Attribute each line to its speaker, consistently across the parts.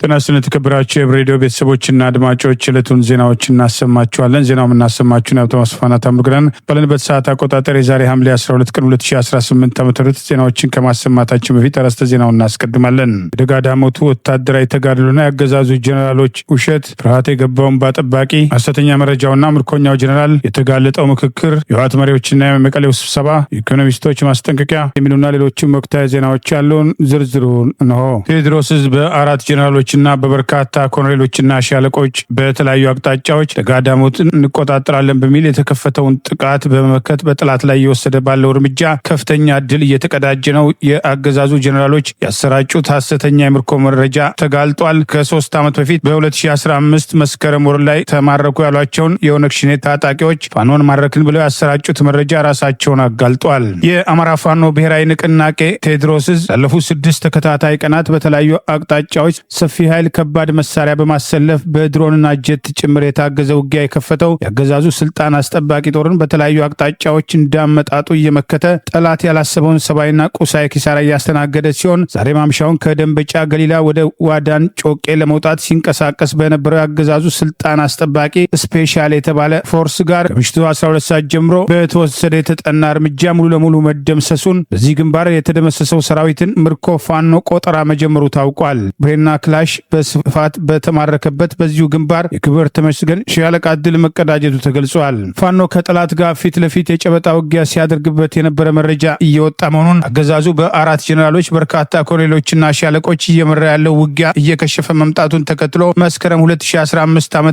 Speaker 1: ተናስተን ተከብራችሁ የሬዲዮ ቤተሰቦችና አድማጮች ዕለቱን ዜናዎች እናሰማችኋለን። ዜናው እናሰማችሁን ያው ተመስፋና ታምሩግራን ባለንበት ሰዓት አቆጣጠር የዛሬ ሐምሌ 12 ቀን 2018 ዓ.ም ዜናዎችን ከማሰማታችን በፊት አርዕስተ ዜናውን እናስቀድማለን። ደጋዳሞቱ ወታደራዊ ተጋድሎና ያገዛዙ ጄኔራሎች ውሸት ፍርሃት የገባውን ባጠባቂ ሐሰተኛ መረጃውና ምርኮኛው ጄኔራል የተጋለጠው ምክክር የህወሓት መሪዎችና የመቀሌው ስብሰባ ኢኮኖሚስቶች ማስጠንቀቂያ የሚሉና ሌሎችም ወቅታዊ ዜናዎች ያሉን ዝርዝሩን ነው። ቴዎድሮስ በአራት ጄኔራሎችና በበርካታ ኮሎኔሎችና ሻለቆች በተለያዩ አቅጣጫዎች ደጋዳሞትን እንቆጣጠራለን በሚል የተከፈተውን ጥቃት በመመከት በጥላት ላይ እየወሰደ ባለው እርምጃ ከፍተኛ ድል እየተቀዳጀ ነው። የአገዛዙ ጄኔራሎች ያሰራጩት ሐሰተኛ የምርኮ መረጃ ተጋልጧል። ከ3 ዓመት በፊት በ2015 መስከረም ወር ላይ ተማረኩ ያሏቸውን የኦነግ ሸኔ ታጣቂዎች ፋኖን ማረክን ብለው ያሰራጩት መረጃ ራሳቸውን አጋልጧል። የአማራ ፋኖ ብሔራዊ ንቅናቄ ቴዎድሮስ ያለፉት 6 ተከታታይ ቀናት በተለያዩ አቅጣጫዎች ሰፊ ኃይል ከባድ መሳሪያ በማሰለፍ በድሮንና ጀት ጭምር የታገዘ ውጊያ የከፈተው ያገዛዙ ስልጣን አስጠባቂ ጦርን በተለያዩ አቅጣጫዎች እንዳመጣጡ እየመከተ ጠላት ያላሰበውን ሰብአዊና ቁሳዊ ኪሳራ እያስተናገደ ሲሆን ዛሬ ማምሻውን ከደንበጫ ገሊላ ወደ ዋዳን ጮቄ ለመውጣት ሲንቀሳቀስ በነበረው ያገዛዙ ስልጣን አስጠባቂ ስፔሻል የተባለ ፎርስ ጋር ከምሽቱ 12 ሰዓት ጀምሮ በተወሰደ የተጠና እርምጃ ሙሉ ለሙሉ መደምሰሱን በዚህ ግንባር የተደመሰሰው ሰራዊትን ምርኮ ፋኖ ቆጠራ መጀመሩ ታውቋል። ብሬና ክላሽ በስፋት በተማረከበት በዚሁ ግንባር የክብር ተመስገን ሻለቃ ድል መቀዳጀቱ ተገልጿል። ፋኖ ከጠላት ጋር ፊት ለፊት የጨበጣ ውጊያ ሲያደርግበት የነበረ መረጃ እየወጣ መሆኑን አገዛዙ በአራት ጄኔራሎች በርካታ ኮሎኔሎችና ሻለቆች እየመራ ያለው ውጊያ እየከሸፈ መምጣቱን ተከትሎ መስከረም 2015 ዓ.ም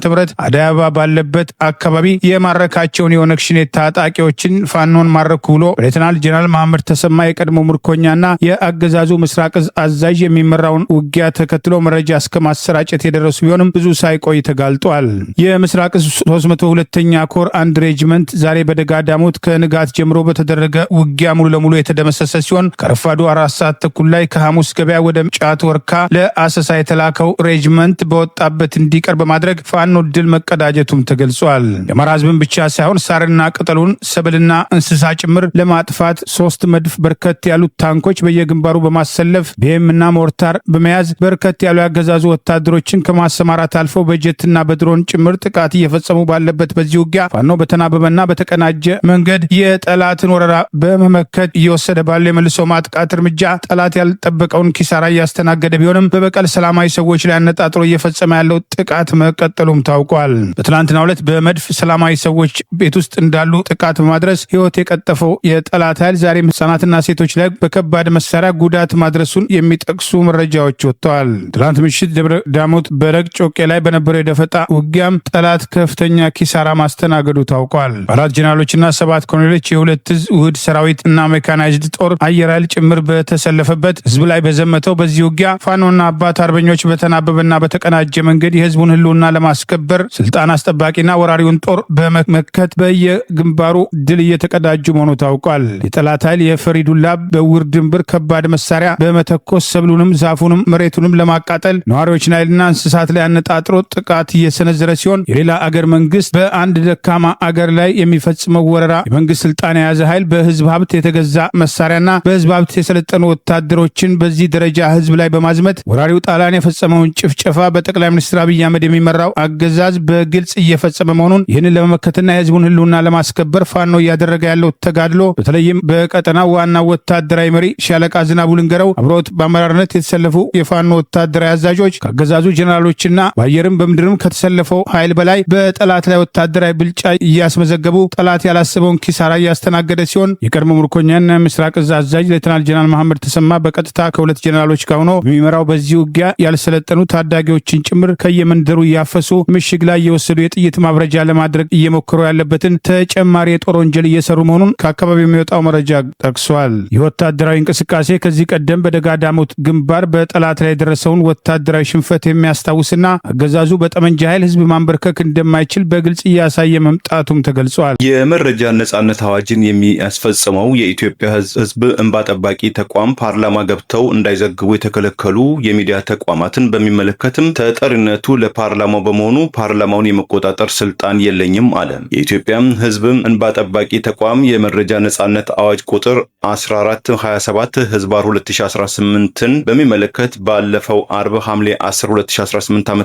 Speaker 1: አዲስ አበባ ባለበት አካባቢ የማረካቸውን የኦነግ ሸኔ ታጣቂዎችን ፋኖን ማረኩ ብሎ ሌተናል ጄኔራል መሐመድ ተሰማ የቀድሞ ምርኮኛና የአገዛዙ ምስራቅ እዝ አዛዥ የሚመራውን ውጊያ ተከትሎ መረጃ እስከ ማሰራጨት የደረሱ ቢሆንም ብዙ ሳይቆይ ተጋልጧል። የምስራቅ እዝ 302ኛ ኮር አንድ ሬጅመንት ዛሬ በደጋዳሞት ከንጋት ጀምሮ በተደረገ ውጊያ ሙሉ ለሙሉ የተደመሰሰ ሲሆን ከረፋዱ 4 ሰዓት ተኩል ላይ ከሐሙስ ገበያ ወደ ጫት ወርካ ለአሰሳ የተላከው ሬጅመንት በወጣበት እንዲቀር በማድረግ ፋኖ ድል መቀዳጀቱም ተገልጿል። የአማራ ህዝብን ብቻ ሳይሆን ሳርና ቅጠሉን ሰብልና እንስሳ ጭምር ለማጥፋት 3 መድፍ በርከት ያሉት ታንኮች በየግንባሩ በማሰለፍ ቢኤምና ሞርታር በመያዝ በርከት ያሉ ያገዛዙ ወታደሮችን ከማሰማራት አልፎ በጀትና በድሮን ጭምር ጥቃት እየፈጸሙ ባለበት በዚህ ውጊያ ፋኖ በተናበበና በተቀናጀ መንገድ የጠላትን ወረራ በመመከት እየወሰደ ባለው የመልሶ ማጥቃት እርምጃ ጠላት ያልጠበቀውን ኪሳራ እያስተናገደ ቢሆንም በበቀል ሰላማዊ ሰዎች ላይ አነጣጥሮ እየፈጸመ ያለው ጥቃት መቀጠሉም ታውቋል። በትናንትናው ዕለት በመድፍ ሰላማዊ ሰዎች ቤት ውስጥ እንዳሉ ጥቃት በማድረስ ህይወት የቀጠፈው የጠላት ኃይል ዛሬም ህጻናትና ሴቶች ላይ በከባድ መሳሪያ ጉዳት ማድረሱን የሚጠቅሱ መረጃዎች ወጥተዋል። ትላንት ምሽት ደብረ ዳሞት በረግ ጮቄ ላይ በነበረው የደፈጣ ውጊያም ጠላት ከፍተኛ ኪሳራ ማስተናገዱ ታውቋል። 4 ጄኔራሎችና 7 ኮሎኔሎች የሁለት እዝ ውህድ ሰራዊት እና ሜካናይዝድ ጦር አየር ኃይል ጭምር በተሰለፈበት ህዝብ ላይ በዘመተው በዚህ ውጊያ ፋኖና አባት አርበኞች በተናበበና በተቀናጀ መንገድ የህዝቡን ህልውና ለማስከበር ስልጣን አስጠባቂና ወራሪውን ጦር በመመከት በየግንባሩ ድል እየተቀዳጁ መሆኑ ታውቋል። የጠላት ኃይል የፈሪዱላ በውር ድንብር ከባድ መሳሪያ በመተኮስ ሰብሉንም ዛፉንም መሬቱንም ለማቃጠል ነዋሪዎችን ኃይልና እንስሳት ላይ አነጣጥሮ ጥቃት እየሰነዘረ ሲሆን የሌላ አገር መንግስት በአንድ ደካማ አገር ላይ የሚፈጽመው ወረራ የመንግስት ስልጣን የያዘ ኃይል በህዝብ ሀብት የተገዛ መሳሪያና በህዝብ ሀብት የሰለጠኑ ወታደሮችን በዚህ ደረጃ ህዝብ ላይ በማዝመት ወራሪው ጣሊያን የፈጸመውን ጭፍጨፋ በጠቅላይ ሚኒስትር አብይ አህመድ የሚመራው አገዛዝ በግልጽ እየፈጸመ መሆኑን ይህንን ለመመከትና የህዝቡን ህልውና ለማስከበር ፋኖ እያደረገ ያለው ተጋድሎ በተለይም በቀጠናው ዋና ወታደራዊ መሪ ሻለቃ ዝናቡ ልንገረው አብሮት በአመራርነት የተሰለፉ የፋኖ ወታደራዊ አዛዦች ከአገዛዙ ጄኔራሎችና በአየርም በምድርም ከተሰለፈው ኃይል በላይ በጠላት ላይ ወታደራዊ ብልጫ እያስመዘገቡ ጠላት ያላሰበውን ኪሳራ እያስተናገደ ሲሆን የቀድሞ ምርኮኛና የምስራቅ እዝ አዛዥ ሌተናል ጄኔራል መሐመድ ተሰማ በቀጥታ ከ2 ጄኔራሎች ጋር ሆኖ በሚመራው በዚህ ውጊያ ያልሰለጠኑ ታዳጊዎችን ጭምር ከየመንደሩ እያፈሱ ምሽግ ላይ እየወሰዱ የጥይት ማብረጃ ለማድረግ እየሞከሩ ያለበትን ተጨማሪ የጦር ወንጀል እየሰሩ መሆኑን ከአካባቢው የሚወጣው መረጃ ጠቅሷል። የወታደራዊ እንቅስቃሴ ከዚህ ቀደም በደጋዳሞት ግንባር በጠላት ላይ የደረሰውን ወታደራዊ ሽንፈት የሚያስታውስና አገዛዙ በጠመንጃ ኃይል ህዝብ ማንበርከክ እንደማይችል በግልጽ እያሳየ መምጣቱም ተገልጿል።
Speaker 2: የመረጃ ነጻነት አዋጅን የሚያስፈጽመው የኢትዮጵያ ህዝብ እንባ ጠባቂ ተቋም ፓርላማ ገብተው እንዳይዘግቡ የተከለከሉ የሚዲያ ተቋማትን በሚመለከትም ተጠሪነቱ ለፓርላማው በመሆኑ ፓርላማውን የመቆጣጠር ስልጣን የለኝም አለ። የኢትዮጵያ ህዝብ እንባ ጠባቂ ተቋም የመረጃ ነጻነት አዋጅ ቁጥር 1427 ህዝባር 2018ን በሚመለከት ባለፈው አርብ ሐምሌ 10 2018 ዓ.ም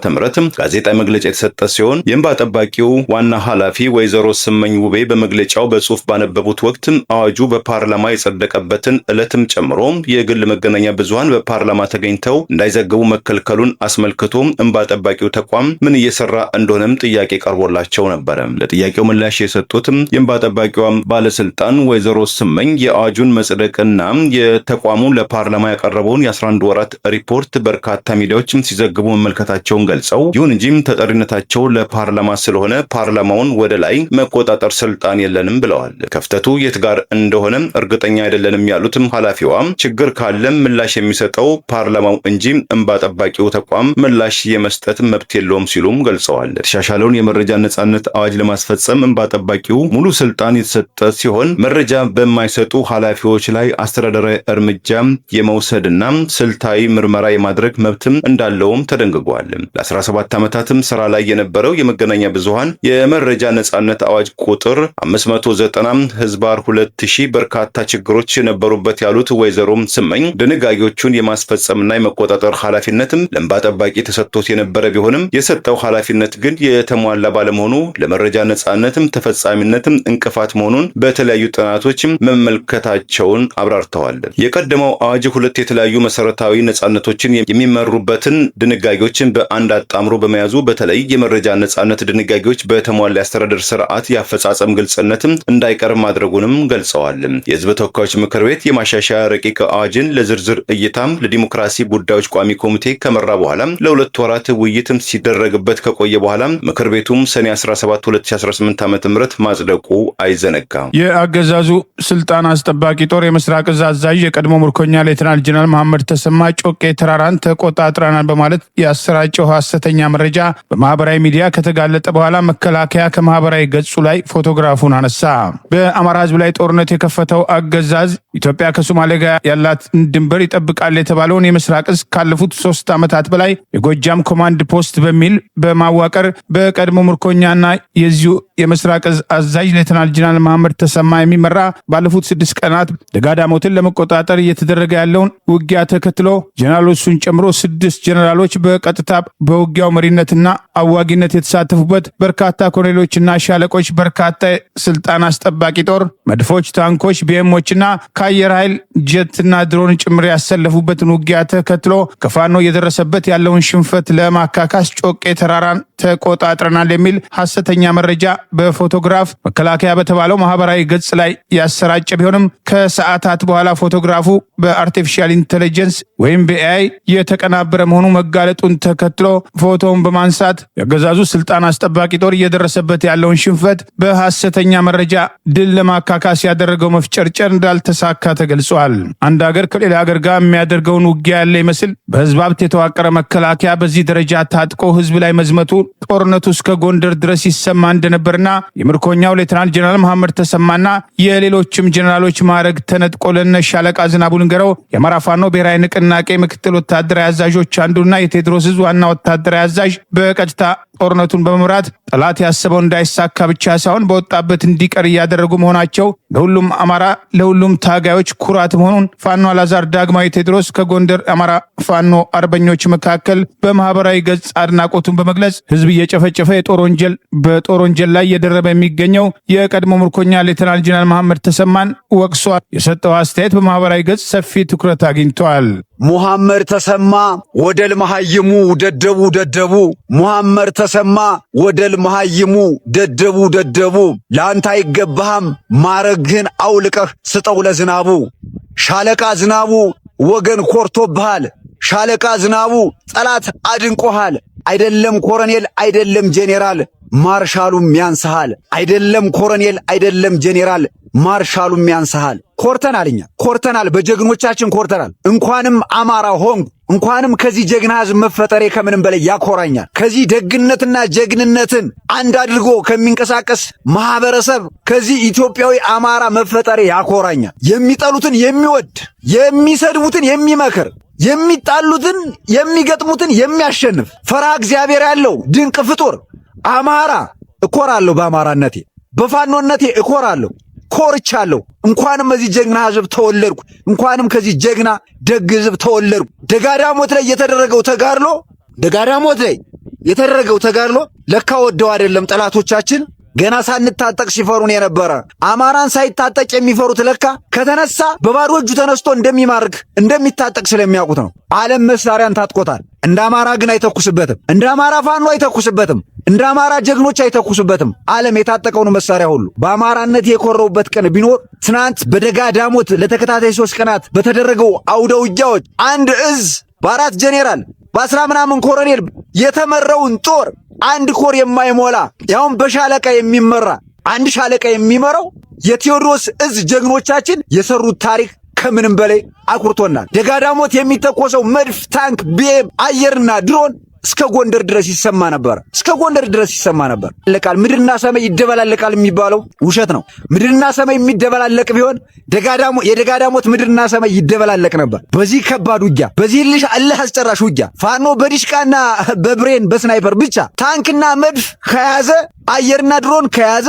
Speaker 2: ጋዜጣዊ መግለጫ የተሰጠ ሲሆን የእንባ ጠባቂው ዋና ኃላፊ ወይዘሮ ስመኝ ውቤ በመግለጫው በጽሁፍ ባነበቡት ወቅት አዋጁ በፓርላማ የጸደቀበትን ዕለትም ጨምሮ የግል መገናኛ ብዙሃን በፓርላማ ተገኝተው እንዳይዘግቡ መከልከሉን አስመልክቶ እንባ ጠባቂው ተቋም ምን እየሰራ እንደሆነም ጥያቄ ቀርቦላቸው ነበር። ለጥያቄው ምላሽ የሰጡትም የእንባ ጠባቂዋ ባለስልጣን ወይዘሮ ስመኝ የአዋጁን መጽደቅና የተቋሙ ለፓርላማ ያቀረበውን የ11 ወራት ሪፖርት በርካታ ሚዲያዎችም ሲዘግቡ መመልከታቸውን ገልጸው ይሁን እንጂ ተጠሪነታቸው ለፓርላማ ስለሆነ ፓርላማውን ወደ ላይ መቆጣጠር ስልጣን የለንም ብለዋል። ክፍተቱ የት ጋር እንደሆነ እርግጠኛ አይደለንም ያሉትም ኃላፊዋ ችግር ካለም ምላሽ የሚሰጠው ፓርላማው እንጂ እንባ ጠባቂው ተቋም ምላሽ የመስጠት መብት የለውም ሲሉም ገልጸዋል። የተሻሻለውን የመረጃ ነጻነት አዋጅ ለማስፈጸም እንባ ጠባቂው ሙሉ ስልጣን የተሰጠ ሲሆን መረጃ በማይሰጡ ኃላፊዎች ላይ አስተዳደራዊ እርምጃ የመውሰድና ስልታዊ ምርመራ የማድረግ መብትም እንዳለውም ተደንግጓል። ለ17 ዓመታትም ስራ ላይ የነበረው የመገናኛ ብዙሃን የመረጃ ነጻነት አዋጅ ቁጥር 590/2000 በርካታ ችግሮች የነበሩበት ያሉት ወይዘሮ ስመኝ ድንጋጌዎቹን የማስፈጸምና የመቆጣጠር ኃላፊነትም ለእንባ ጠባቂ ተሰጥቶት የነበረ ቢሆንም የሰጠው ኃላፊነት ግን የተሟላ ባለመሆኑ ለመረጃ ነጻነትም ተፈጻሚነትም እንቅፋት መሆኑን በተለያዩ ጥናቶችም መመልከታቸውን አብራርተዋል። የቀደመው አዋጅ ሁለት የተለያዩ መሰረታዊ ነጻነቶችን የሚመሩበትን ድንጋጌዎችን በአንድ አጣምሮ በመያዙ በተለይ የመረጃ ነጻነት ድንጋጌዎች በተሟላ አስተዳደር ስርዓት ያፈጻጸም ግልጽነትም እንዳይቀር ማድረጉንም ገልጸዋል። የህዝብ ተወካዮች ምክር ቤት የማሻሻያ ረቂቅ አዋጅን ለዝርዝር እይታም ለዲሞክራሲ ጉዳዮች ቋሚ ኮሚቴ ከመራ በኋላ ለ2 ወራት ውይይትም ሲደረግበት ከቆየ በኋላ ምክር ቤቱም ሰኔ 17 2018 ዓ.ም ማጽደቁ አይዘነጋም።
Speaker 1: የአገዛዙ ስልጣን አስጠባቂ ጦር የምስራቅ እዝ አዛዥ የቀድሞ ምርኮኛ ሌተናል ጀነራል መሐመድ ተሰማ ጮቄ ተራራን ተቆጣጥረናል በማለት ያሰራጨው ሐሰተኛ መረጃ በማህበራዊ ሚዲያ ከተጋለጠ በኋላ መከላከያ ከማህበራዊ ገጹ ላይ ፎቶግራፉን አነሳ። በአማራ ህዝብ ላይ ጦርነት የከፈተው አገዛዝ ኢትዮጵያ ከሶማሌ ጋር ያላትን ድንበር ይጠብቃል የተባለውን የምስራቅ እዝ ካለፉት 3 ዓመታት በላይ የጎጃም ኮማንድ ፖስት በሚል በማዋቀር በቀድሞ ምርኮኛና የዚሁ የምስራቅ እዝ አዛዥ ሌተናል ጀነራል መሐመድ ተሰማ የሚመራ ባለፉት 6 ቀናት ደጋዳሞትን ለመቆጣጠር እየተደረገ ያለውን ውጊያ ተከትሎ ጀነራሎቹን ጨምሮ 6 ጀነራሎች በቀጥታ በውጊያው መሪነትና አዋጊነት የተሳተፉበት በርካታ ኮሎኔሎችና ሻለቆች፣ በርካታ ስልጣን አስጠባቂ ጦር መድፎች፣ ታንኮች፣ ቢኤሞችና ከአየር ኃይል ጀትና ድሮን ጭምር ያሰለፉበትን ውጊያ ተከትሎ ከፋኖ እየደረሰበት ያለውን ሽንፈት ለማካካስ ጮቄ ተራራን ተቆጣጥረናል የሚል ሐሰተኛ መረጃ በፎቶግራፍ መከላከያ በተባለው ማህበራዊ ገጽ ላይ ያሰራጨ ቢሆንም ከሰዓታት በኋላ ፎቶግራፉ በአርቲፊሻል ኢንተለጀንስ ወይም በኤአይ የተቀናበረ መሆኑ መጋለጡን ተከትሎ ፎቶውን በማንሳት የአገዛዙ ስልጣን አስጠባቂ ጦር እየደረሰበት ያለውን ሽንፈት በሐሰተኛ መረጃ ድል ለማካካስ ያደረገው መፍጨርጨር እንዳልተሳካ ተገልጿል። አንድ ሀገር ከሌላ ሀገር ጋር የሚያደርገውን ውጊያ ያለ ይመስል በህዝብ ሀብት የተዋቀረ መከላከያ በዚህ ደረጃ ታጥቆ ህዝብ ላይ መዝመቱ ጦርነቱ እስከ ጎንደር ድረስ ይሰማ እንደነበርና የምርኮኛው ሌተናል ጀነራል መሐመድ ተሰማና የሌሎችም ጀነራሎች ማዕረግ ተነጥቆ ለነ ሻለቃ ዝናቡ ልንገረው የአማራ ፋኖ ብሔራዊ ንቅናቄ ምክትል ወታደራዊ አዛዦች አንዱና የቴዎድሮስ ዕዝ ዋና ወታደራዊ አዛዥ በቀጥታ ጦርነቱን በመምራት ጠላት ያሰበው እንዳይሳካ ብቻ ሳይሆን በወጣበት እንዲቀር እያደረጉ መሆናቸው ለሁሉም አማራ ለሁሉም ታጋዮች ኩራት መሆኑን ፋኖ አላዛር ዳግማዊ ቴዎድሮስ ከጎንደር አማራ ፋኖ አርበኞች መካከል በማህበራዊ ገጽ አድናቆቱን በመግለጽ ህዝብ እየጨፈጨፈ በጦር ወንጀል ላይ እየደረበ የሚገኘው የቀድሞ ምርኮኛ ሌተናል ጀነራል መሐመድ ተሰማን ወቅሷል። የሰጠው አስተያየት በማህበራዊ ገጽ ሰፊ ትኩረት አግኝቷል።
Speaker 3: ሙሐመድ ተሰማ ወደል መሃይሙ ደደቡ ሙሐመድ ተሰማ ወደል መሃይሙ ደደቡ ለአንተ አይገባህም ማረግህን አውልቀህ ስጠው ለዝናቡ። ሻለቃ ዝናቡ ወገን ኮርቶብሃል። ሻለቃ ዝናቡ ጠላት አድንቆሃል። አይደለም ኮሎኔል አይደለም ጄኔራል ማርሻሉም ያንስሃል። አይደለም ኮሎኔል አይደለም ጄኔራል ማርሻሉም ያንስሃል። ኮርተናል፣ እኛ ኮርተናል፣ በጀግኖቻችን ኮርተናል። እንኳንም አማራ ሆንኩ፣ እንኳንም ከዚህ ጀግና ህዝብ መፈጠሬ ከምንም በላይ ያኮራኛል። ከዚህ ደግነትና ጀግንነትን አንድ አድርጎ ከሚንቀሳቀስ ማህበረሰብ ከዚህ ኢትዮጵያዊ አማራ መፈጠሬ ያኮራኛል። የሚጠሉትን የሚወድ የሚሰድቡትን የሚመክር የሚጣሉትን የሚገጥሙትን የሚያሸንፍ ፈሪሃ እግዚአብሔር ያለው ድንቅ ፍጡር አማራ። እኮራለሁ፣ በአማራነቴ በፋኖነቴ እኮራለሁ። ኮርቻለሁ። እንኳንም እዚህ ጀግና ህዝብ ተወለድኩ፣ እንኳንም ከዚህ ጀግና ደግ ህዝብ ተወለድኩ። ደጋዳሞት ላይ የተደረገው ተጋድሎ ለካ ወደው አይደለም ጠላቶቻችን ገና ሳንታጠቅ ሲፈሩን የነበረ። አማራን ሳይታጠቅ የሚፈሩት ለካ ከተነሳ በባዶ እጁ ተነስቶ እንደሚማርክ እንደሚታጠቅ ስለሚያውቁት ነው። ዓለም መሳሪያን ታጥቆታል። እንደ አማራ ግን አይተኩስበትም። እንደ አማራ ፋኖ አይተኩስበትም። እንደ አማራ ጀግኖች አይተኩስበትም። ዓለም የታጠቀውን መሳሪያ ሁሉ በአማራነት የኮረውበት ቀን ቢኖር ትናንት በደጋዳሞት ለተከታታይ 3 ቀናት በተደረገው አውደ ውጊያዎች አንድ እዝ በ4 ጄኔራል በ10 ምናምን ኮሎኔል የተመራውን ጦር አንድ ኮር የማይሞላ ያውም በሻለቃ የሚመራ አንድ ሻለቃ የሚመራው የቴዎድሮስ እዝ ጀግኖቻችን የሰሩት ታሪክ ከምንም በላይ አኩርቶናል። ደጋዳሞት የሚተኮሰው መድፍ፣ ታንክ፣ ቢኤም፣ አየርና ድሮን እስከ ጎንደር ድረስ ይሰማ ነበር። ምድርና ሰማይ ይደበላለቃል የሚባለው ውሸት ነው። ምድርና ሰማይ የሚደበላለቅ ቢሆን የደጋዳሞት ምድርና ሰማይ ይደበላለቅ ነበር። በዚህ ከባድ ውጊያ፣ በዚህ እልህ አስጨራሽ ውጊያ ፋኖ በዲሽቃና በብሬን በስናይፐር ብቻ ታንክና መድፍ ከያዘ፣ አየርና ድሮን ከያዘ፣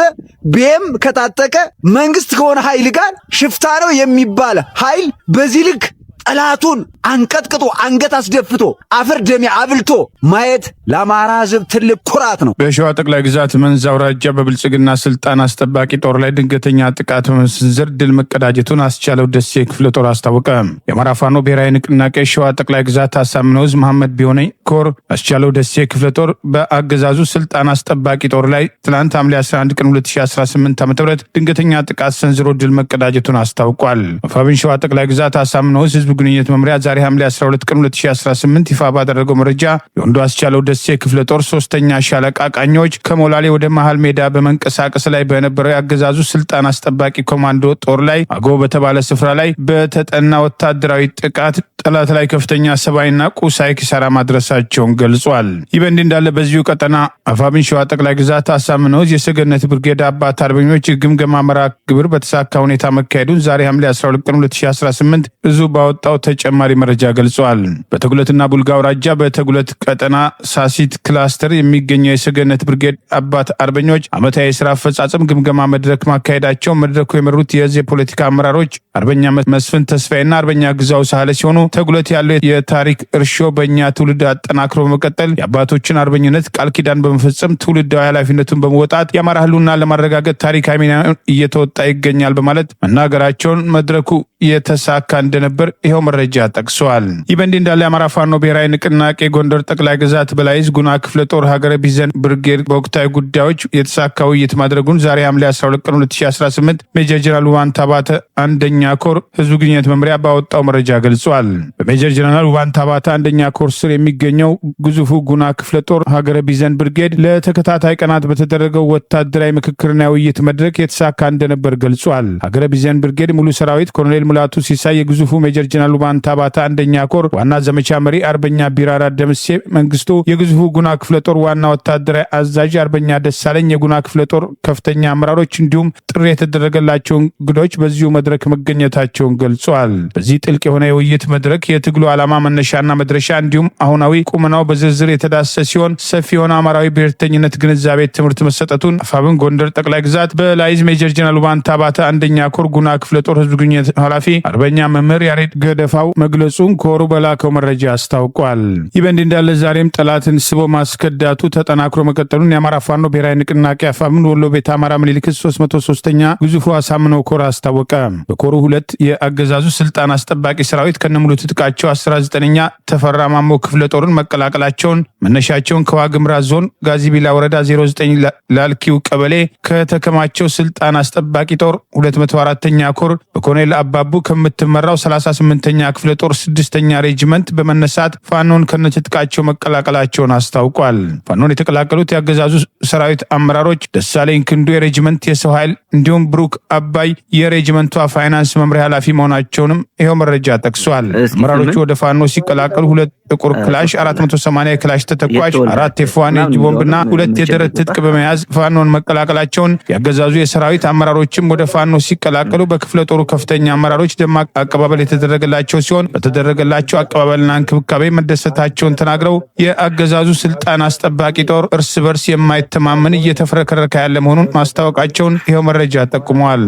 Speaker 3: ቢኤም ከታጠቀ መንግስት ከሆነ ኃይል ጋር ሽፍታ ነው የሚባል ኃይል በዚህ ልክ ጠላቱን አንቀጥቅጦ አንገት አስደፍቶ አፈር ደሜ አብልቶ ማየት ለአማራ ሕዝብ ትልቅ ኩራት ነው።
Speaker 1: በሸዋ ጠቅላይ ግዛት መንዝ አውራጃ በብልጽግና ስልጣን አስጠባቂ ጦር ላይ ድንገተኛ ጥቃት በመሰንዘር ድል መቀዳጀቱን አስቻለው ደሴ ክፍለ ጦር አስታወቀ። የአማራ ፋኖ ብሔራዊ ንቅናቄ ሸዋ ጠቅላይ ግዛት አሳምነው ዕዝ መሐመድ ቢሆነኝ ኮር አስቻለው ደሴ ክፍለ ጦር በአገዛዙ ስልጣን አስጠባቂ ጦር ላይ ትናንት ሐምሌ 11 ቀን 2018 ዓ.ም ድንገተኛ ጥቃት ሰንዝሮ ድል መቀዳጀቱን አስታውቋል። አፋብን ሸዋ ጠቅላይ ግዛት አሳምነው ዕዝ ህዝብ ግንኙነት መምሪያ ዛሬ ሐምሌ 12 ቀን 2018 ይፋ ባደረገው መረጃ የወንዶ አስቻለው ደሴ ክፍለ ጦር 3ኛ ሻለቃ ቃኞች ከሞላሌ ወደ መሃል ሜዳ በመንቀሳቀስ ላይ በነበረው የአገዛዙ ስልጣን አስጠባቂ ኮማንዶ ጦር ላይ አጎ በተባለ ስፍራ ላይ በተጠና ወታደራዊ ጥቃት ጠላት ላይ ከፍተኛ ሰብአዊና ቁሳዊ ኪሳራ ማድረሳቸውን ገልጿል። ይህ በእንዲህ እንዳለ በዚሁ ቀጠና አፋብን ሸዋ ጠቅላይ ግዛት አሳምነው ዕዝ የሰገነት ብርጌድ አባት አርበኞች የግምገማ መርሃ ግብር በተሳካ ሁኔታ መካሄዱን ዛሬ ሐምሌ 12 ቀን 2018 ዕዙ ባወጣው ተጨማሪ መረጃ ገልጿል። በተጉለትና ቡልጋ አውራጃ በተጉለት ቀጠና ሳሲት ክላስተር የሚገኘው የሰገነት ብርጌድ አባት አርበኞች ዓመታዊ የሥራ አፈጻጸም ግምገማ መድረክ ማካሄዳቸው መድረኩ የመሩት የዕዝ የፖለቲካ አመራሮች አርበኛ መስፍን ተስፋዬና አርበኛ ግዛው ሳህለ ሲሆኑ ተጉለት ያለው የታሪክ እርሾ በእኛ ትውልድ አጠናክሮ በመቀጠል የአባቶችን አርበኝነት ቃል ኪዳን በመፈጸም ትውልዳዊ ኃላፊነቱን በመወጣት የአማራ ህልውና ለማረጋገጥ ታሪካዊ ሚና እየተወጣ ይገኛል በማለት መናገራቸውን መድረኩ የተሳካ እንደነበር ይኸው መረጃ ጠቅሷል። ይህ በእንዲህ እንዳለ የአማራ ፋኖ ብሔራዊ ንቅናቄ ጎንደር ጠቅላይ ግዛት በላይ ዕዝ ጉና ክፍለ ጦር ሀገረ ቢዘን ብርጌድ በወቅታዊ ጉዳዮች የተሳካ ውይይት ማድረጉን ዛሬ ሐምሌ 12 ቀን 2018 ሜጀር ጀነራል ውባንታ ባተ አንደኛ ኮር ህዝብ ግንኙነት መምሪያ ባወጣው መረጃ ገልጿል። በሜጀር ጀነራል ውባንታ ባተ አንደኛ ኮር ስር የሚገኘው ግዙፉ ጉና ክፍለ ጦር ሀገረ ቢዘን ብርጌድ ለተከታታይ ቀናት በተደረገው ወታደራዊ ምክክርና ውይይት መድረክ የተሳካ እንደነበር ገልጿል። ሀገረ ቢዘን ብርጌድ ሙሉ ሰራዊት ኮሎኔል ሙላቱ ሲሳይ የግዙፉ ሜጀር ጀነራል ውባንታ ባተ አንደኛ ኮር ዋና ዘመቻ መሪ አርበኛ ቢራራ ደምሴ መንግስቱ የግዙፉ ጉና ክፍለ ጦር ዋና ወታደራዊ አዛዥ አርበኛ ደሳለኝ የጉና ክፍለ ጦር ከፍተኛ አመራሮች እንዲሁም ጥሪ የተደረገላቸው እንግዶች በዚሁ መድረክ መገኘታቸውን ገልጿል። በዚህ ጥልቅ የሆነ የውይይት መድረክ የትግሉ ዓላማ መነሻና መድረሻ እንዲሁም አሁናዊ ቁመናው በዝርዝር የተዳሰሰ ሲሆን ሰፊ የሆነ አማራዊ ብሔርተኝነት ግንዛቤ ትምህርት መሰጠቱን አፋብን ጎንደር ጠቅላይ ግዛት በላይ ዕዝ ሜጀር ጀነራል ውባንታ ባተ አንደኛ ኮር ጉና ክፍለ ጦር ህዝብ ግንኙነት ኃላፊ አርበኛ መምህር ያሬድ ገደፋው መግለጹን ኮሩ በላከው መረጃ አስታውቋል። ይህ በእንዲህ እንዳለ ዛሬም ጠላትን ስቦ ማስከዳቱ ተጠናክሮ መቀጠሉን የአማራ ፋኖ ብሔራዊ ንቅናቄ አፋብን ወሎ ቤት አማራ ምኒልክ 303ኛ ግዙፉ አሳምነው ኮር አስታወቀ። በኮሩ 2 የአገዛዙ ስልጣን አስጠባቂ ሰራዊት ከነሙሉ ትጥቃቸው 19ኛ ተፈራ ማሞ ክፍለ ጦርን መቀላቀላቸውን መነሻቸውን ከዋግምራ ዞን ጋዚቢላ ወረዳ 09 ላልኪው ቀበሌ ከተከማቸው ስልጣን አስጠባቂ ጦር 204ኛ ኮር በኮሎኔል አባቡ ከምትመራው 38ኛ ክፍለ ጦር 6ኛ ሬጂመንት በመነሳት ፋኖን ከነትጥቃቸው መቀላቀላቸውን አስታውቋል። ፋኖን የተቀላቀሉት የአገዛዙ ሰራዊት አመራሮች ደሳለኝ ክንዱ የሬጂመንት የሰው ኃይል እንዲሁም ብሩክ አባይ የሬጂመንቷ ፋይናንስ መምሪያ ኃላፊ መሆናቸውንም ይኸው መረጃ ጠቅሷል። አመራሮቹ ወደ ፋኖ ሲቀላቀሉ 2 ጥቁር ክላሽ፣ 480 የክላሽ ተተኳሽ፣ 4 የፏን የእጅ ቦምብና 2 የደረት ትጥቅ በመያዝ ፋኖን መቀላቀላቸውን የአገዛዙ የሰራዊት አመራሮችም ወደ ፋኖ ሲቀላቀሉ በክፍለ ጦሩ ከፍተኛ አመራሮች አመራሮች ደማቅ አቀባበል የተደረገላቸው ሲሆን በተደረገላቸው አቀባበልና እንክብካቤ መደሰታቸውን ተናግረው የአገዛዙ ስልጣን አስጠባቂ ጦር እርስ በርስ የማይተማመን እየተፍረከረከ ያለ መሆኑን ማስታወቃቸውን ይኸው መረጃ ጠቁመዋል።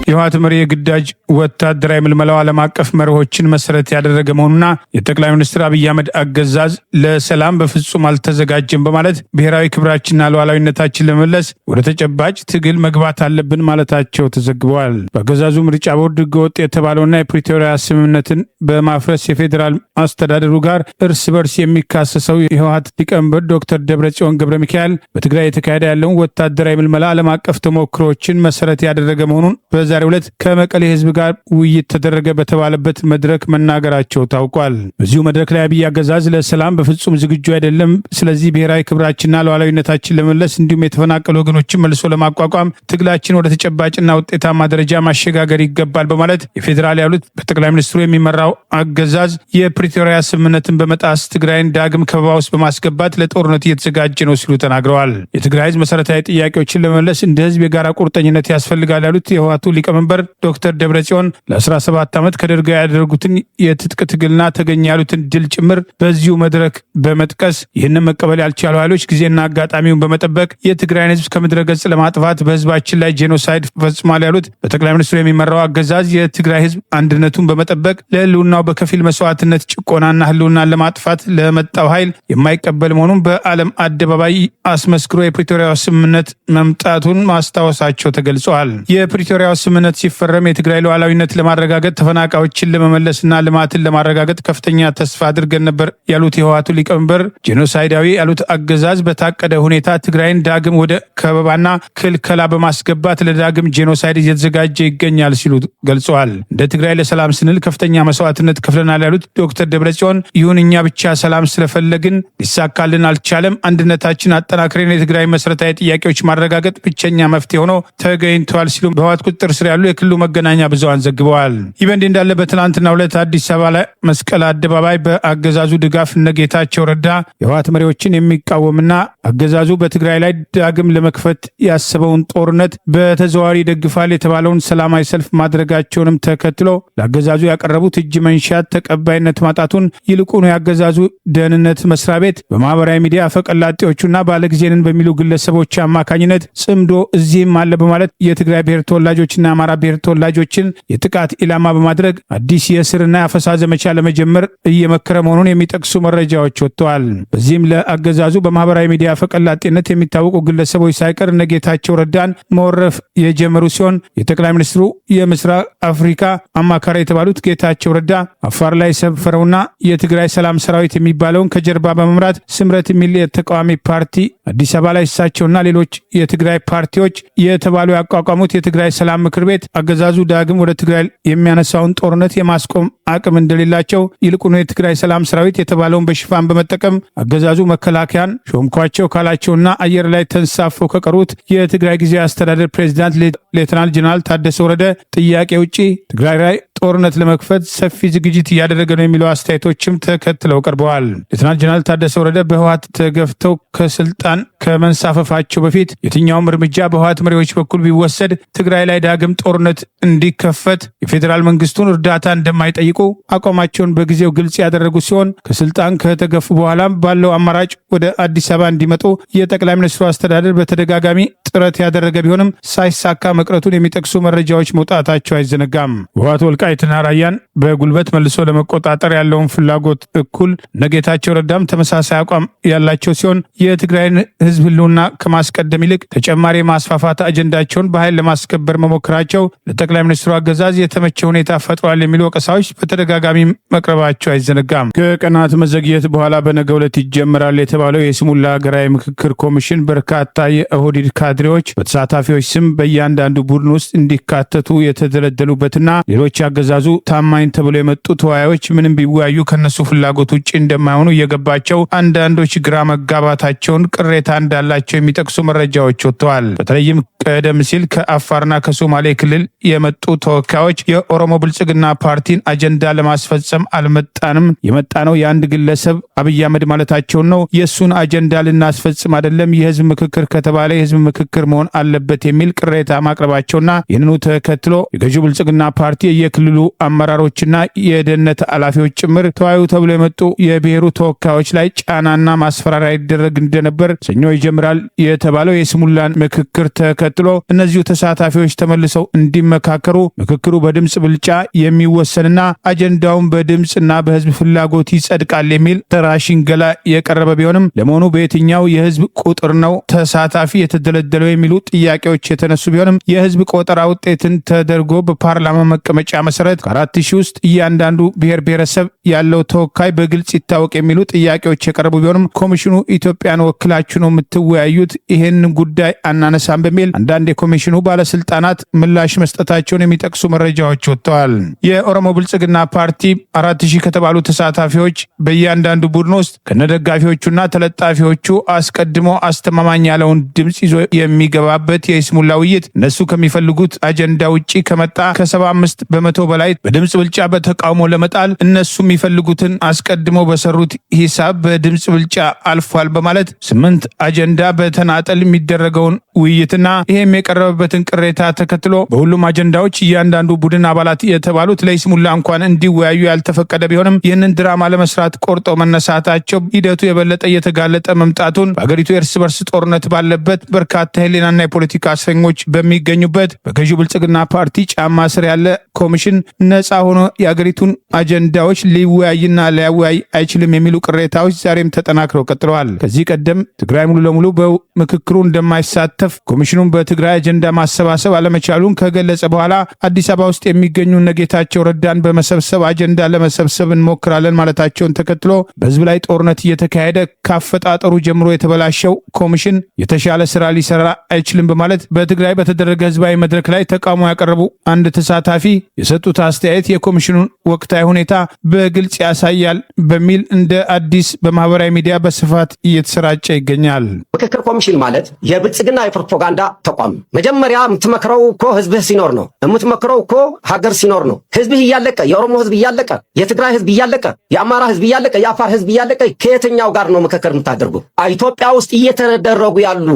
Speaker 1: የህወሓት መሪ የግዳጅ ወታደራዊ ምልመላው ዓለም አቀፍ መርሆችን መሰረት ያደረገ መሆኑና የጠቅላይ ሚኒስትር አብይ አህመድ አገዛዝ ለሰላም በፍጹም አልተዘጋጀም በማለት ብሔራዊ ክብራችንና ሉዓላዊነታችን ለመመለስ ወደ ተጨባጭ ትግል መግባት አለብን ማለታቸው ተዘግበዋል። በአገዛዙ ምርጫ ቦርድ ህገወጥ የተባለውና የፕሪቶሪያ ስምምነትን በማፍረስ የፌዴራል አስተዳደሩ ጋር እርስ በርስ የሚካሰሰው የህወሓት ሊቀመንበር ዶክተር ደብረጽዮን ገብረ ሚካኤል በትግራይ የተካሄደ ያለውን ወታደራዊ ምልመላ ዓለም አቀፍ ተሞክሮችን መሰረት ያደረገ መሆኑን በዛሬው ዕለት ከመቀሌ ህዝብ ጋር ውይይት ተደረገ በተባለበት መድረክ መናገራቸው ታውቋል። በዚሁ መድረክ ላይ አብይ አገዛዝ ለሰላም በፍጹም ዝግጁ አይደለም፣ ስለዚህ ብሔራዊ ክብራችንና ሉዓላዊነታችን ለመመለስ እንዲሁም የተፈናቀሉ ወገኖችን መልሶ ለማቋቋም ትግላችን ወደ ተጨባጭና ውጤታማ ደረጃ ማሸጋገር ይገባል በማለት የፌዴራል ያሉት በጠቅላይ ሚኒስትሩ የሚመራው አገዛዝ የፕሪቶሪያ ስምምነትን በመጣስ ትግራይን ዳግም ከበባ ውስጥ በማስገባት ለጦርነት እየተዘጋጀ ነው ሲሉ ተናግረዋል። የትግራይ ህዝብ መሰረታዊ ጥያቄዎችን ለመመለስ እንደ ህዝብ የጋራ ቁርጠኝነት ያስፈልጋል ያሉት የህወሓቱ ሊቀመንበር ዶክተር ደብረጽዮን ለ17 ዓመት ከደርግ ያደረጉትን የትጥቅ ትግልና ተገኘ ያሉትን ድል ጭምር በዚሁ መድረክ በመጥቀስ ይህንን መቀበል ያልቻሉ ኃይሎች ጊዜና አጋጣሚውን በመጠበቅ የትግራይን ህዝብ ከምድረ ገጽ ለማጥፋት በህዝባችን ላይ ጄኖሳይድ ፈጽሟል ያሉት በጠቅላይ ሚኒስትሩ የሚመራው አገዛዝ የትግራይ ህዝብ አንድነቱን በመጠበቅ ለህልውናው በከፊል መስዋዕትነት ጭቆናና ህልውናን ለማጥፋት ለመጣው ኃይል የማይቀበል መሆኑን በዓለም አደባባይ አስመስክሮ የፕሪቶሪያው ስምምነት መምጣቱን ማስታወሳቸው ተገልጿል። የፕሪቶሪያው ስምምነት ሲፈረም የትግራይ ሉዓላዊነት ለማረጋገጥ ተፈናቃዮችን ለመመለስና ልማትን ለማረጋገጥ ከፍተኛ ተስፋ አድርገን ነበር ያሉት የህወሓቱ ሊቀመንበር ጄኖሳይዳዊ ያሉት አገዛዝ በታቀደ ሁኔታ ትግራይን ዳግም ወደ ከበባና ክልከላ በማስገባት ለዳግም ጄኖሳይድ እየተዘጋጀ ይገኛል ሲሉ ገልጸዋል። እንደ ትግራይ ለሰላም ስንል ከፍተኛ መስዋዕትነት ከፍለናል ያሉት ዶክተር ደብረጽዮን ይሁን እኛ ብቻ ሰላም ስለፈለግን ሊሳካልን አልቻለም፣ አንድነታችን አጠናክረን የትግራይ መሰረታዊ ጥያቄዎች ማረጋገጥ ብቸኛ መፍትሄ ሆኖ ተገኝቷል ሲሉ በህወሓት ቁጥጥር ስር ያሉ የክልሉ መገናኛ ብዙሃን ዘግበዋል። ይህ በእንዲህ እንዳለ በትናንትናው ዕለት አዲስ አበባ ላይ መስቀል አደባባይ በአገዛዙ ድጋፍ እነ ጌታቸው ረዳ የህወሓት መሪዎችን የሚቃወምና አገዛዙ በትግራይ ላይ ዳግም ለመክፈት ያሰበውን ጦርነት በተዘዋዋሪ ይደግፋል የተባለውን ሰላማዊ ሰልፍ ማድረጋቸውንም ተከትሎ ለአገዛዙ ያቀረቡት እጅ መንሻት ተቀባይነት ማጣቱን ይልቁኑ የአገዛዙ ደህንነት መስሪያ ቤት በማህበራዊ ሚዲያ አፈቀላጤዎቹና ባለጊዜንን በሚሉ ግለሰቦች አማካኝነት ጽምዶ እዚህም አለ በማለት የትግራይ ብሔር ተወላጆችና የአማራ ብሔር ተወላጆችን የጥቃት ኢላማ በማድረግ አዲስ የእስርና የአፈሳ ዘመቻ ለመጀመር እየመከረ መሆኑን የሚጠቅሱ መረጃዎች ወጥተዋል። በዚህም ለአገዛዙ በማህበራዊ ሚዲያ አፈቀላጤነት የሚታወቁ ግለሰቦች ሳይቀር እነ ጌታቸው ረዳን መወረፍ የጀመሩ ሲሆን የጠቅላይ ሚኒስትሩ የምስራቅ አፍሪካ አማካሪ የተባሉት ጌታቸው ረዳ አፋር ላይ የሰፈረውና የትግራይ ሰላም ሰራዊት የሚባለውን ከጀርባ በመምራት ስምረት የሚል የተቃዋሚ ፓርቲ አዲስ አበባ ላይ እሳቸውና ሌሎች የትግራይ ፓርቲዎች የተባሉ ያቋቋሙት የትግራይ ሰላም ምክር ቤት አገዛዙ ዳግም ወደ ትግራይ የሚያነሳውን ጦርነት የማስቆም አቅም እንደሌላቸው ይልቁኑ የትግራይ ሰላም ሰራዊት የተባለውን በሽፋን በመጠቀም አገዛዙ መከላከያን ሾምኳቸው ካላቸውና አየር ላይ ተንሳፈው ከቀሩት የትግራይ ጊዜያዊ አስተዳደር ፕሬዚዳንት ሌተናል ጀነራል ታደሰ ወረደ ጥያቄ ውጪ ትግራይ ላይ ጦርነት ለመክፈት ሰፊ ዝግጅት እያደረገ ነው የሚለው አስተያየቶችም ተከትለው ቀርበዋል። ሌተናል ጀነራል ታደሰ ወረደ በህወሓት ተገፍተው ከስልጣን ከመንሳፈፋቸው በፊት የትኛውም እርምጃ በህወሓት መሪዎች በኩል ቢወሰድ ትግራይ ላይ ዳግም ጦርነት እንዲከፈት የፌዴራል መንግስቱን እርዳታ እንደማይጠይቁ አቋማቸውን በጊዜው ግልጽ ያደረጉ ሲሆን ከስልጣን ከተገፉ በኋላም ባለው አማራጭ ወደ አዲስ አበባ እንዲመጡ የጠቅላይ ሚኒስትሩ አስተዳደር በተደጋጋሚ ጥረት ያደረገ ቢሆንም ሳይሳካ መቅረቱን የሚጠቅሱ መረጃዎች መውጣታቸው አይዘነጋም። ህወሓት ወልቃይትና ራያን በጉልበት መልሶ ለመቆጣጠር ያለውን ፍላጎት እኩል ነጌታቸው ረዳም ተመሳሳይ አቋም ያላቸው ሲሆን የትግራይን ህዝብ ህልውና ከማስቀደም ይልቅ ተጨማሪ ማስፋፋት አጀንዳቸውን በኃይል ለማስከበር መሞከራቸው ለጠቅላይ ሚኒስትሩ አገዛዝ የተመቸ ሁኔታ ፈጥሯል የሚሉ ወቀሳዎች በተደጋጋሚ መቅረባቸው አይዘነጋም። ከቀናት መዘግየት በኋላ በነገው ዕለት ይጀምራል የተባለው የስሙላ ሀገራዊ ምክክር ኮሚሽን በርካታ የኦህዴድ ካድሬዎች በተሳታፊዎች ስም በእያንዳንዱ ቡድን ውስጥ እንዲካተቱ የተደለደሉበትና ሌሎች አገዛዙ ታማኝ ተብሎ የመጡ ተወያዮች ምንም ቢወያዩ ከነሱ ፍላጎት ውጭ እንደማይሆኑ እየገባቸው አንዳንዶች ግራ መጋባታቸውን ቅሬታ እንዳላቸው የሚጠቅሱ መረጃዎች ወጥተዋል። በተለይም ቀደም ሲል ከአፋርና ከሶማሌ ክልል የመጡ ተወካዮች የኦሮሞ ብልጽግና ፓርቲን አጀንዳ ለማስፈጸም አልመጣንም፣ የመጣነው የአንድ ግለሰብ አብይ አህመድ ማለታቸውን ነው። የእሱን አጀንዳ ልናስፈጽም አይደለም። የህዝብ ምክክር ከተባለ የህዝብ ምክክር ምክክር መሆን አለበት የሚል ቅሬታ ማቅረባቸውና ይህንኑ ተከትሎ የገዢው ብልጽግና ፓርቲ የክልሉ አመራሮችና የደህንነት ኃላፊዎች ጭምር ተወያዩ ተብሎ የመጡ የብሔሩ ተወካዮች ላይ ጫናና ማስፈራሪያ ይደረግ እንደነበር ሰኞ ይጀምራል የተባለው የስሙላን ምክክር ተከትሎ እነዚሁ ተሳታፊዎች ተመልሰው እንዲመካከሩ ምክክሩ በድምጽ ብልጫ የሚወሰንና አጀንዳውን በድምጽና በህዝብ ፍላጎት ይጸድቃል የሚል ተራ ሽንገላ የቀረበ ቢሆንም ለመሆኑ በየትኛው የህዝብ ቁጥር ነው ተሳታፊ የተደለደለው የሚሉ ጥያቄዎች የተነሱ ቢሆንም የህዝብ ቆጠራ ውጤትን ተደርጎ በፓርላማ መቀመጫ መሰረት ከ4000 ውስጥ እያንዳንዱ ብሔር ብሔረሰብ ያለው ተወካይ በግልጽ ይታወቅ የሚሉ ጥያቄዎች የቀረቡ ቢሆንም ኮሚሽኑ ኢትዮጵያን ወክላችሁ ነው የምትወያዩት፣ ይህን ጉዳይ አናነሳም በሚል አንዳንድ የኮሚሽኑ ባለስልጣናት ምላሽ መስጠታቸውን የሚጠቅሱ መረጃዎች ወጥተዋል። የኦሮሞ ብልጽግና ፓርቲ 4000 ከተባሉ ተሳታፊዎች በእያንዳንዱ ቡድን ውስጥ ከነደጋፊዎቹና ተለጣፊዎቹ አስቀድሞ አስተማማኝ ያለውን ድምጽ ይዞ የሚገባበት የይስሙላ ውይይት እነሱ ከሚፈልጉት አጀንዳ ውጪ ከመጣ ከ75 በመቶ በላይ በድምጽ ብልጫ በተቃውሞ ለመጣል እነሱ የሚፈልጉትን አስቀድሞ በሰሩት ሂሳብ በድምጽ ብልጫ አልፏል በማለት 8 አጀንዳ በተናጠል የሚደረገውን ውይይትና ይሄም የቀረበበትን ቅሬታ ተከትሎ በሁሉም አጀንዳዎች እያንዳንዱ ቡድን አባላት የተባሉት ለይስሙላ እንኳን እንዲወያዩ ያልተፈቀደ ቢሆንም ይህንን ድራማ ለመስራት ቆርጠው መነሳታቸው ሂደቱ የበለጠ እየተጋለጠ መምጣቱን በአገሪቱ የእርስ በርስ ጦርነት ባለበት በርካታ የህሊናና የፖለቲካ እስረኞች በሚገኙበት በገዢው ብልጽግና ፓርቲ ጫማ ስር ያለ ኮሚሽን ነፃ ሆኖ የአገሪቱን አጀንዳዎች ሊወያይና ሊያወያይ አይችልም የሚሉ ቅሬታዎች ዛሬም ተጠናክረው ቀጥለዋል። ከዚህ ቀደም ትግራይ ሙሉ ለሙሉ በምክክሩ እንደማይሳተፍ ኮሚሽኑን በትግራይ አጀንዳ ማሰባሰብ አለመቻሉን ከገለጸ በኋላ አዲስ አበባ ውስጥ የሚገኙ ጌታቸው ረዳን በመሰብሰብ አጀንዳ ለመሰብሰብ እንሞክራለን ማለታቸውን ተከትሎ በህዝብ ላይ ጦርነት እየተካሄደ ካፈጣጠሩ ጀምሮ የተበላሸው ኮሚሽን የተሻለ ስራ ሊሰራ አይችልም በማለት በትግራይ በተደረገ ህዝባዊ መድረክ ላይ ተቃውሞ ያቀረቡ አንድ ተሳታፊ የሰጡት አስተያየት የኮሚሽኑን ወቅታዊ ሁኔታ በግልጽ ያሳያል በሚል እንደ አዲስ በማህበራዊ ሚዲያ በስፋት እየተሰራጨ ይገኛል።
Speaker 4: ምክክር ኮሚሽን ማለት የብልጽግና የፕሮፓጋንዳ ተቋም። መጀመሪያ የምትመክረው እኮ ህዝብህ ሲኖር ነው። የምትመክረው እኮ ሀገር ሲኖር ነው። ህዝብህ እያለቀ፣ የኦሮሞ ህዝብ እያለቀ፣ የትግራይ ህዝብ እያለቀ፣ የአማራ ህዝብ እያለቀ፣ የአፋር ህዝብ እያለቀ ከየትኛው ጋር ነው ምክክር የምታደርጉ? ኢትዮጵያ ውስጥ እየተደረጉ ያሉ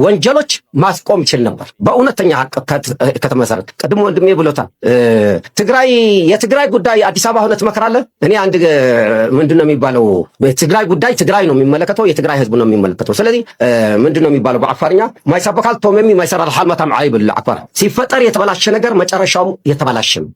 Speaker 4: ወንጀሎች ማስቆም ይችል ነበር በእውነተኛ ሀቅ ከተመሰረተ። ቅድም ወንድሜ ብሎታል። የትግራይ ጉዳይ አዲስ አበባ ሆነ ትመክራለህ። እኔ አንድ ምንድነው የሚባለው የትግራይ ጉዳይ ትግራይ ነው የሚመለከተው፣ የትግራይ ህዝብ ነው የሚመለከተው። ስለዚህ ምንድነው የሚባለው በአፋርኛ ማይሰበካል ቶመሚ ማይሰራል ሐልማታም አይብል አፋር ሲፈጠር የተበላሸ ነገር መጨረሻውም የተበላሸ ነው።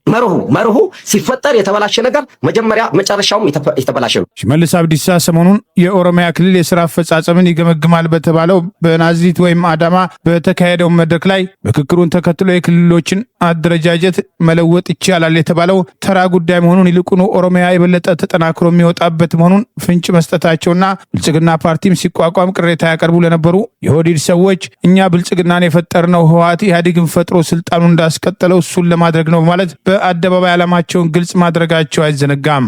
Speaker 4: መርሁ ሲፈጠር የተበላሸ ነገር መጀመሪያ መጨረሻውም የተበላሸ ነው።
Speaker 1: ሽመልስ አብዲሳ ሰሞኑን የኦሮሚያ ክልል የስራ አፈጻጸምን ይገመግማል በተባለው በናዝሪት ወይም አዳማ በተካሄደው መድረክ ላይ ምክክሩን ተከትሎ የክልሎችን አደረጃጀት መለወጥ ይቻላል የተባለው ተራ ጉዳይ መሆኑን ይልቁኑ ኦሮሚያ የበለጠ ተጠናክሮ የሚወጣበት መሆኑን ፍንጭ መስጠታቸውና ብልጽግና ፓርቲም ሲቋቋም ቅሬታ ያቀርቡ ለነበሩ የኦህዴድ ሰዎች እኛ ብልጽግናን የፈጠርነው ህወሓት ኢህአዴግን ፈጥሮ ስልጣኑን እንዳስቀጠለው እሱን ለማድረግ ነው በማለት በአደባባይ ዓላማቸውን ግልጽ ማድረጋቸው አይዘነጋም።